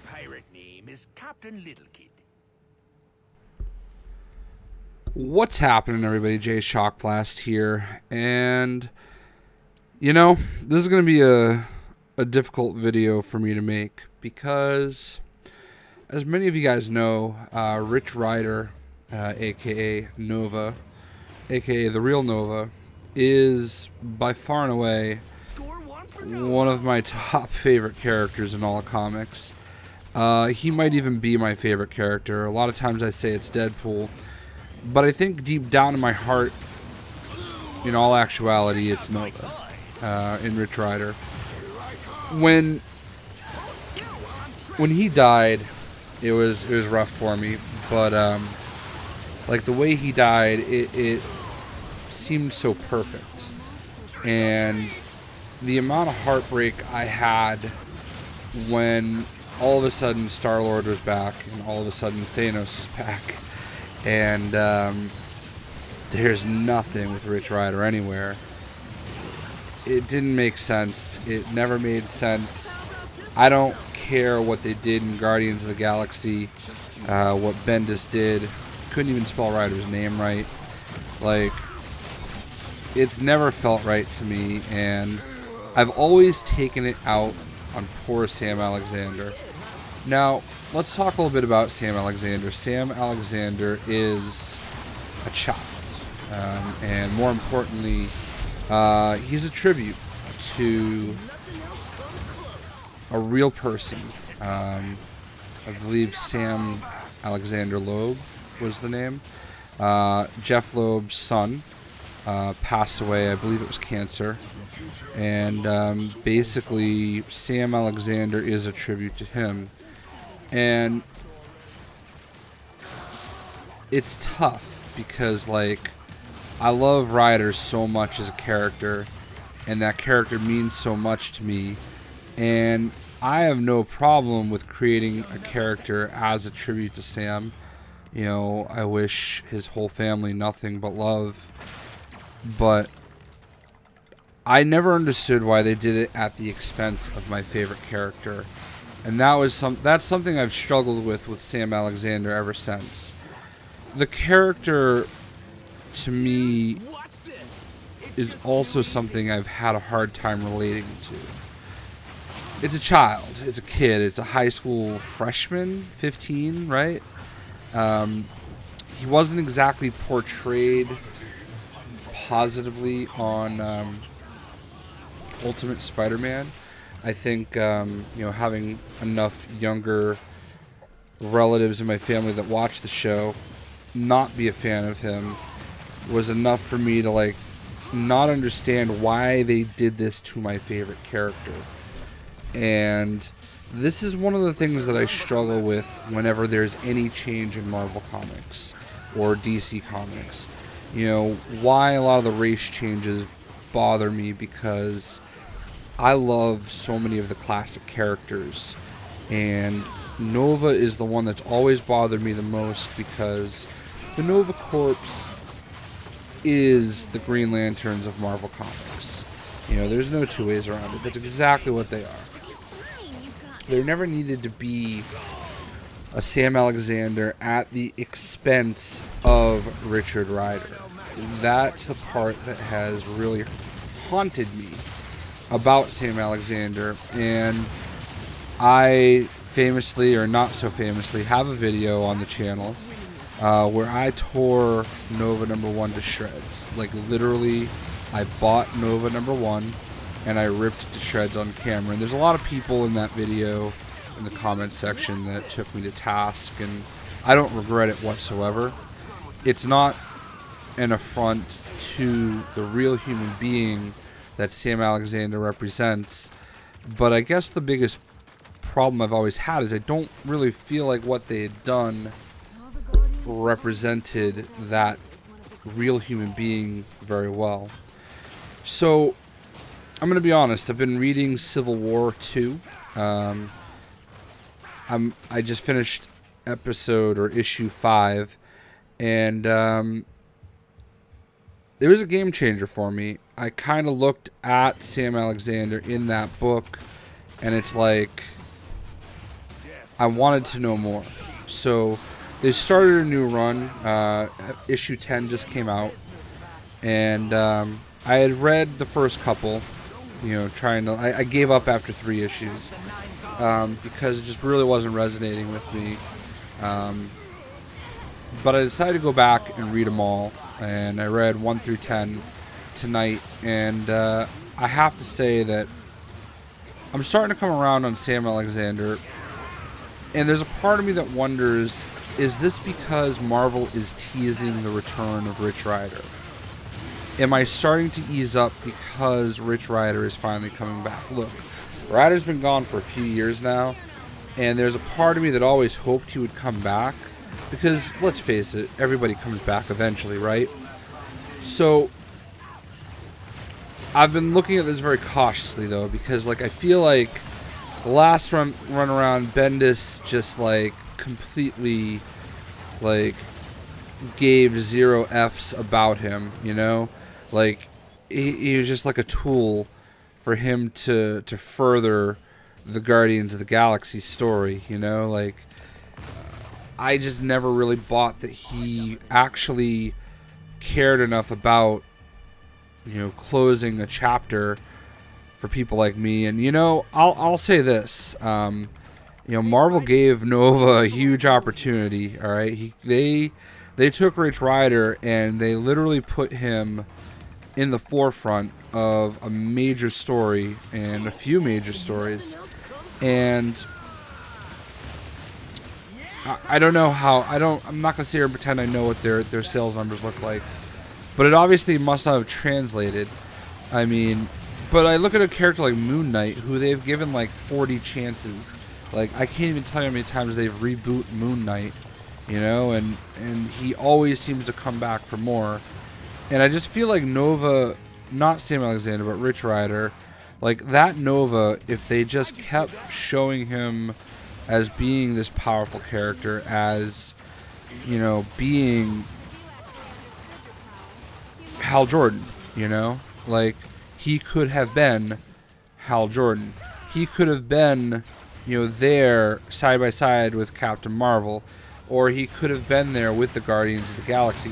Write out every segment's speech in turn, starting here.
pirate name is Captain Littlekid. What's happening, everybody? JayShockblast here, and you know, this is going to be a difficult video for me to make because, as many of you guys know, Rich Rider, aka Nova, aka the real Nova, is by far and away one of my top favorite characters in all of comics. He might even be my favorite character. A lot of times I say it's Deadpool, but I think deep down in my heart, in all actuality, it's Nova in Rich Rider. When he died, it was rough for me, but like the way he died, it seemed so perfect, and the amount of heartbreak I had when all of a sudden Star-Lord was back and all of a sudden Thanos was back, and there's nothing with Rich Rider anywhere. It didn't make sense. It never made sense. I don't care what they did in Guardians of the Galaxy, what Bendis did. Couldn't even spell Ryder's name right. Like, it's never felt right to me, and I've always taken it out on poor Sam Alexander. Now, let's talk a little bit about Sam Alexander. Sam Alexander is a child, and more importantly, he's a tribute to a real person. I believe Sam Alexander Loeb was the name. Jeph Loeb's son passed away. I believe it was cancer. And basically, Sam Alexander is a tribute to him. And it's tough because, like, I love Ryder so much as a character, and that character means so much to me. And I have no problem with creating a character as a tribute to Sam. You know, I wish his whole family nothing but love. But I never understood why they did it at the expense of my favorite character. And that's something I've struggled with Sam Alexander ever since. The character, to me, is also something I've had a hard time relating to. It's a child. It's a kid. It's a high school freshman, 15, right? He wasn't exactly portrayed positively on Ultimate Spider-Man. I think having enough younger relatives in my family that watch the show not be a fan of him was enough for me to, like, not understand why they did this to my favorite character. And this is one of the things that I struggle with whenever there's any change in Marvel Comics or DC Comics. You know, why a lot of the race changes bother me, because I love so many of the classic characters, and Nova is the one that's always bothered me the most, because the Nova Corps is the Green Lanterns of Marvel Comics. You know, there's no two ways around it. That's exactly what they are. There never needed to be a Sam Alexander at the expense of Richard Rider. That's the part that has really haunted me about Sam Alexander. And I famously, or not so famously, have a video on the channel where I tore Nova #1 to shreds. Like, literally, I bought Nova #1 and I ripped it to shreds on camera. And there's a lot of people in that video in the comment section that took me to task, and I don't regret it whatsoever. It's not an affront to the real human being that Sam Alexander represents, but I guess the biggest problem I've always had is I don't really feel like what they had done represented that real human being very well. So I'm going to be honest, I've been reading Civil War 2. I just finished issue 5, and it was a game changer for me. I kind of looked at Sam Alexander in that book, and it's like, I wanted to know more. So they started a new run. Issue 10 just came out. And I had read the first couple, I gave up after 3 issues because it just really wasn't resonating with me. But I decided to go back and read them all. And I read 1 through 10 tonight. And I have to say that I'm starting to come around on Sam Alexander. And there's a part of me that wonders, is this because Marvel is teasing the return of Rich Rider? Am I starting to ease up because Rich Rider is finally coming back? Look, Rider's been gone for a few years now, and there's a part of me that always hoped he would come back, because, let's face it, everybody comes back eventually, right? So, I've been looking at this very cautiously, though, because, I feel like the last run around, Bendis just, completely, gave 0 F's about him, he was just like a tool for him to further the Guardians of the Galaxy story, I just never really bought that he actually cared enough about, closing a chapter for people like me. And, I'll say this, Marvel gave Nova a huge opportunity, all right? They took Rich Rider and they literally put him in the forefront of a major story and a few major stories. And I don't know how, I'm not going to sit here and pretend I know what their sales numbers look like. But it obviously must not have translated. I mean, but I look at a character like Moon Knight, who they've given 40 chances. I can't even tell you how many times they've rebooted Moon Knight. And he always seems to come back for more. And I just feel like Nova, not Sam Alexander, but Rich Rider, that Nova, if they just kept showing him as being this powerful character, as, being Hal Jordan, he could have been Hal Jordan. He could have been, there side by side with Captain Marvel. Or he could have been there with the Guardians of the Galaxy.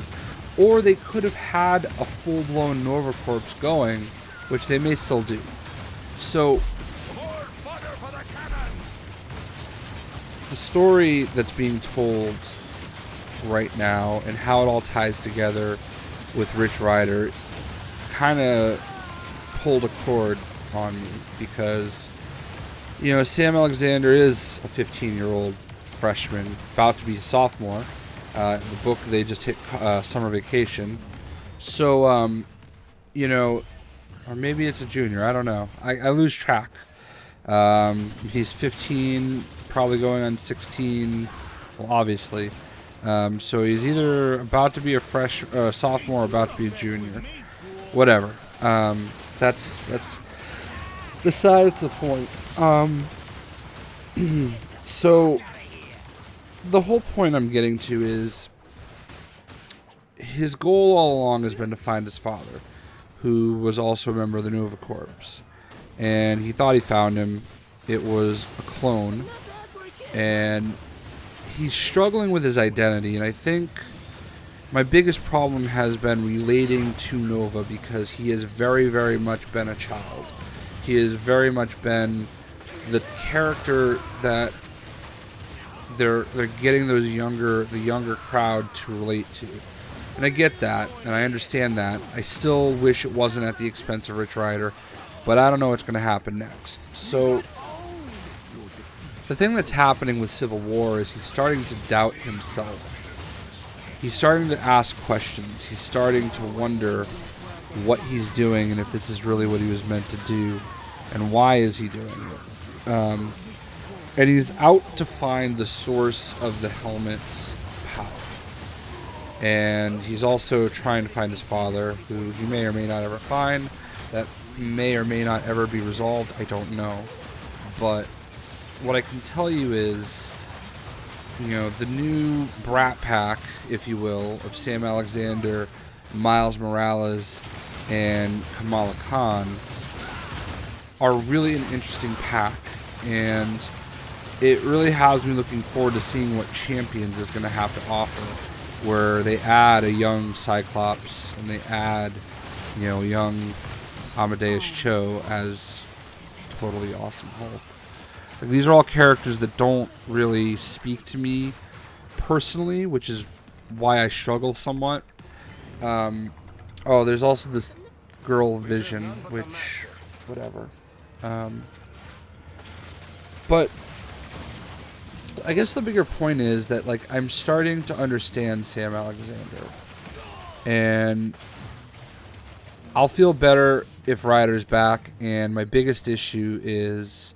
Or they could have had a full-blown Nova Corps going, which they may still do. So, the story that's being told right now and how it all ties together with Rich Rider kind of pulled a chord on me. Because, Sam Alexander is a 15-year-old freshman, about to be a sophomore. In the book, they just hit summer vacation. So, or maybe it's a junior. I don't know. I lose track. He's 15, probably going on 16. Well, obviously. So he's either about to be a sophomore or about to be a junior. Whatever. That's besides the point. So the whole point I'm getting to is his goal all along has been to find his father, who was also a member of the Nova Corps. And he thought he found him. It was a clone. And he's struggling with his identity. And I think my biggest problem has been relating to Nova, because he has very, very much been a child. He has very much been the character that they're getting the younger crowd to relate to. And I get that, and I understand that. I still wish it wasn't at the expense of Rich Rider, but I don't know what's going to happen next. So the thing that's happening with Civil War is he's starting to doubt himself. He's starting to ask questions. He's starting to wonder what he's doing and if this is really what he was meant to do, and why is he doing it. And he's out to find the source of the helmet's power. And he's also trying to find his father, who he may or may not ever find. That may or may not ever be resolved. I don't know. But what I can tell you is, the new Brat Pack, if you will, of Sam Alexander, Miles Morales, and Kamala Khan are really an interesting pack. And it really has me looking forward to seeing what Champions is going to have to offer, where they add a young Cyclops and they add, you know, young Amadeus Cho as totally awesome Hulk. Like, these are all characters that don't really speak to me personally, which is why I struggle somewhat. Oh, there's also this girl Vision, which, whatever. But I guess the bigger point is that, like, I'm starting to understand Sam Alexander, and I'll feel better if Ryder's back. And my biggest issue is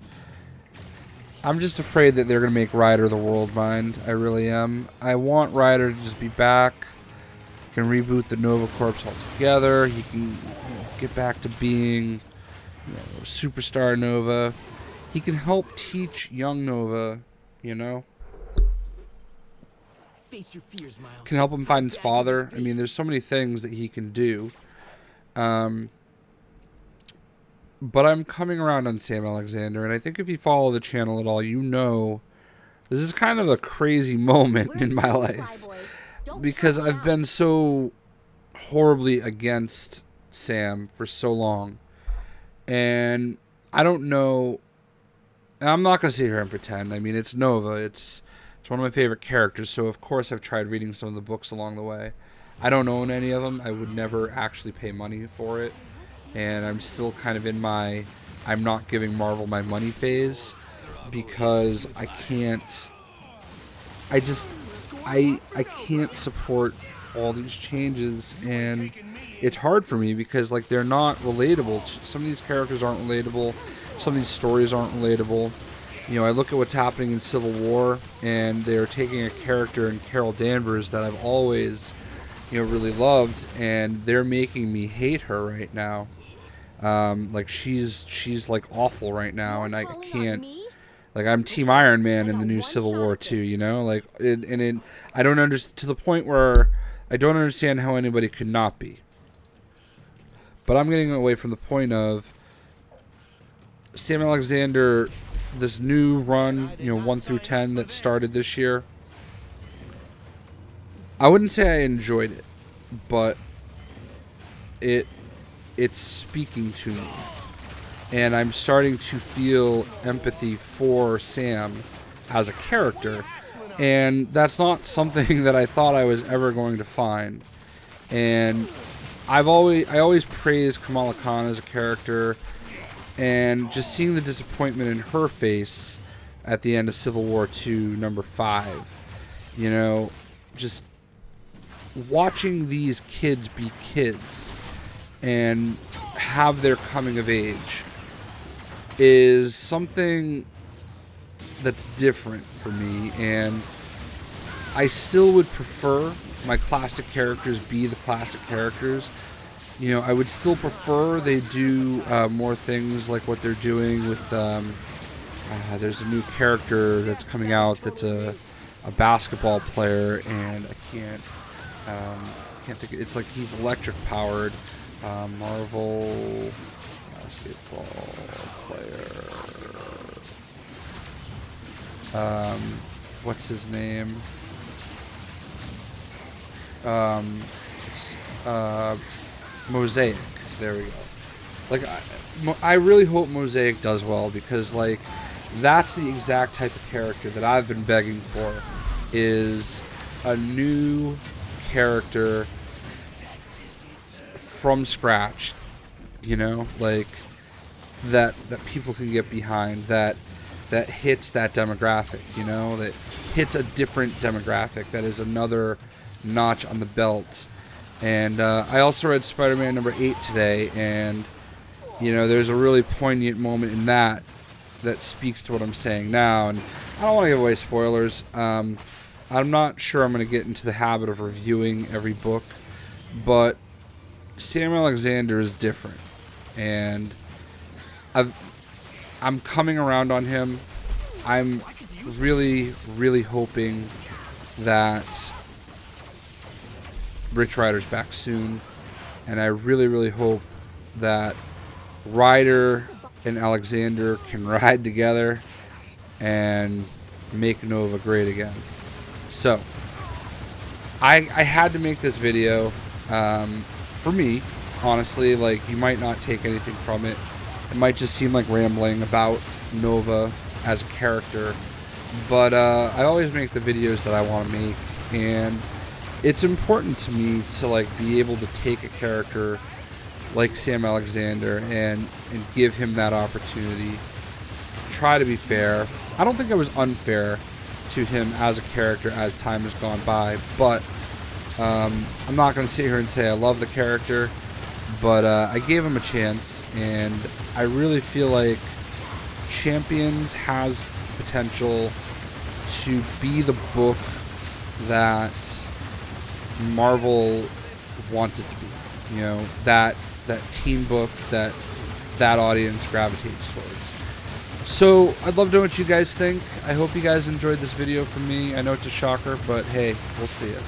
I'm just afraid that they're going to make Ryder the world mind. I really am. I want Ryder to just be back. He can reboot the Nova Corps altogether. He can, you know, get back to being, you know, superstar Nova. He can help teach young Nova, you know. Face your fears, Miles. Can help him find his father. I mean, there's so many things that he can do. But I'm coming around on Sam Alexander, and I think if you follow the channel at all, you know this is kind of a crazy moment in my life, because I've been so horribly against Sam for so long, and I don't know. And I'm not going to sit here and pretend. I mean, it's Nova. It's one of my favorite characters, so of course I've tried reading some of the books along the way. I don't own any of them. I would never actually pay money for it. And I'm still kind of in my I'm not giving Marvel my money phase, because I can't support all these changes, and it's hard for me because, like, they're not relatable. Some of these characters aren't relatable. Some of these stories aren't relatable. You know, I look at what's happening in Civil War, and they're taking a character in Carol Danvers that I've always, you know, really loved, and they're making me hate her right now. Like, she's like awful right now, and I can't. Like, I'm Team Iron Man in the new Civil War too, you know. Like, I don't understand, to the point where I don't understand how anybody could not be. But I'm getting away from the point of Sam Alexander, this new run, you know, 1 through 10 that started this year. I wouldn't say I enjoyed it, but it's speaking to me, and I'm starting to feel empathy for Sam as a character, and that's not something that I thought I was ever going to find. And I always praised Kamala Khan as a character, and just seeing the disappointment in her face at the end of Civil War II, number 5, you know, just watching these kids be kids and have their coming of age is something that's different for me, and I still would prefer my classic characters be the classic characters. You know, I would still prefer they do more things like what they're doing with there's a new character that's coming out that's a basketball player, and I can't think. It's like he's electric powered. Marvel basketball player. What's his name? Mosaic. There we go. Like, I really hope Mosaic does well, because, like, that's the exact type of character that I've been begging for, is a new character from scratch, you know, like that people can get behind, that hits that demographic, you know, that hits a different demographic, that is another notch on the belt. And I also read Spider-Man number 8 today, and, you know, there's a really poignant moment in that speaks to what I'm saying now. And I don't want to give away spoilers. I'm not sure I'm going to get into the habit of reviewing every book, but Sam Alexander is different, and I'm coming around on him. I'm really, really hoping that Rich Rider's back soon, and I really, really hope that Ryder and Alexander can ride together, and make Nova great again. So, I had to make this video. For me, honestly, like, you might not take anything from it. It might just seem like rambling about Nova as a character. But I always make the videos that I want to make, and it's important to me to like be able to take a character like Sam Alexander and give him that opportunity. Try to be fair. I don't think I was unfair to him as a character as time has gone by, but I'm not going to sit here and say I love the character, but I gave him a chance, and I really feel like Champions has potential to be the book that Marvel wants it to be. You know, that teen book that audience gravitates towards. So I'd love to know what you guys think. I hope you guys enjoyed this video from me. I know it's a shocker, but hey, we'll see it.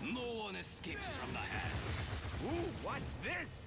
No one escapes from the hand. Ooh, what's this?